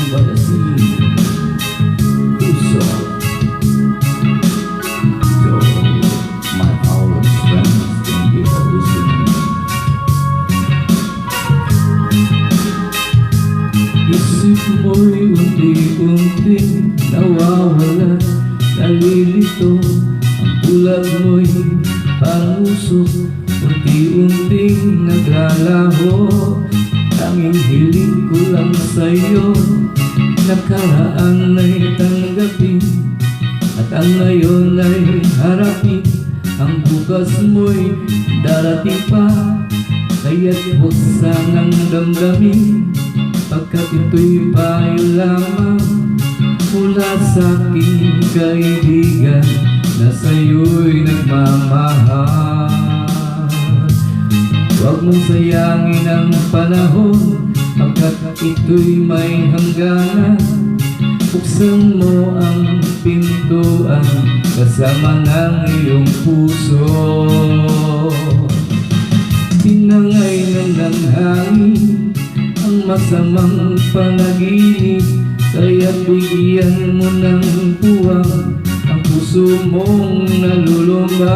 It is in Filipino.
Palasin Puso. To my always friends, thank you for listening. Isip mo'y unti-unting nawawala, nalilito. Ang ulag mo'y parang usok, unti-unting naglalaho. Tanging hiling ko lang sa'yo, nakaraan ay tanggapin, at ang ngayon ay harapin. Ang bukas mo'y darating pa, kaya't huwag sanang damdamin, pagkat ito'y payo lamang mula sa aking kaibigan na sa'yo'y nagmamahal. Huwag mong sayangin ang panahon, pagkat ito'y may hangganan. Buksan mo ang pintuan kasama ng iyong puso. Tinangay ng hangin ang masamang panaginip, kaya bigyan mo ng puwang ang puso mong nalulumba.